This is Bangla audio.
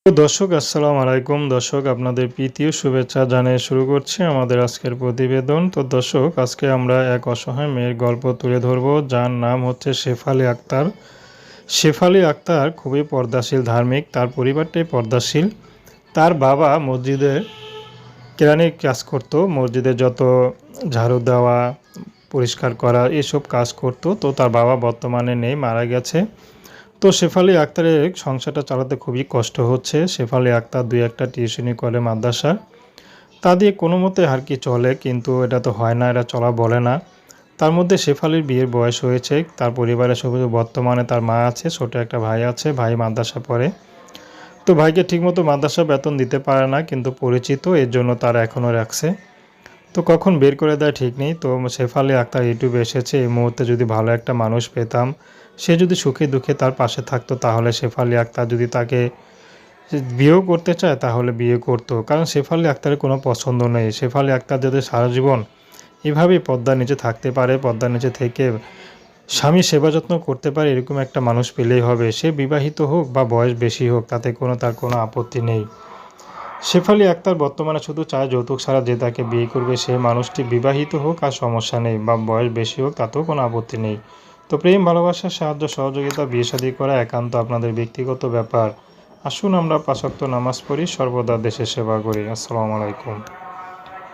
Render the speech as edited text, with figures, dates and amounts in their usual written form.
তো দর্শক আসসালামু আলাইকুম। দর্শক আপনাদের প্রীতি ও শুভেচ্ছা জানিয়ে শুরু করছি আমাদের আজকের প্রতিবেদন। তো দর্শক আজকে আমরা এক অসহায় মেয়ের গল্প তুলে ধরব, যার নাম হচ্ছে শেফালী আক্তার। শেফালী আক্তার খুবই পর্দাশীল ধার্মিক, তার পরিবারটাই পর্দাশীল। তার বাবা মসজিদে কেরানির কাজ করত, মসজিদে যত ঝাড়ু দেওয়া, পরিষ্কার করা এসব কাজ করত। তো তার বাবা বর্তমানে নেই, মারা গেছে। তো শেফালী আক্তারের সংসারটা চালাতে খুবই কষ্ট হচ্ছে। শেফালী আক্তার ২-১টা টিউশনি করে মাদ্রাসার, তা দিয়ে কোনো মতে আর কি চলে, কিন্তু এটা তো হয় না, এটা চলা বলে না। তার মধ্যে শেফালীর বিয়ের বয়স হয়েছে, তার পরিবারে শুধু বর্তমানে তার মা আছে, ছোট একটা ভাই আছে, ভাই মাদ্রাসা পড়ে। তো ভাইকে ঠিকমতো মাদ্রাসা বেতন দিতে পারে না, কিন্তু পরিচিত এর জন্য তারা এখনও রাখছে। তো কখন বের করে দেয় ঠিক নেই। তো শেফালী আক্তার ইউটিউবে এসেছে, এই মুহূর্তে যদি ভালো একটা মানুষ পেতাম, সে যদি সুখে দুঃখে তার পাশে থাকতো, তাহলে শেফালী আক্তার যদি তাকে বিয়েও করতে চায় তাহলে বিয়ে করতো। কারণ শেফালী আক্তারের কোনো পছন্দ নেই। শেফালী আক্তার যদি সারা জীবন এভাবেই পর্দার নিচে থাকতে পারে, পর্দার নিচে থেকে স্বামীর সেবা যত্ন করতে পারে, এরকম একটা মানুষ পেলেই হবে। সে বিবাহিত হোক বা বয়স বেশি হোক, তাতে তার কোনো আপত্তি নেই। শেফালী আক্তার বর্তমানে শুধু চায় যৌতুক ছাড়া যে তাকে বিয়ে করবে সে মানুষটি বিবাহিত হোক, আর সমস্যা নেই, বা বয়স বেশি হোক, তাতেও কোনো আপত্তি নেই। তো প্রেম, ভালোবাসা, সাহায্য সহযোগিতা, বিয়ে শাদী করা একান্ত আপনাদের ব্যক্তিগত ব্যাপার। আসুন আমরা ৫ ওয়াক্ত নামাজ পড়ি, সর্বদা দেশের সেবা করি। আসসালামু আলাইকুম।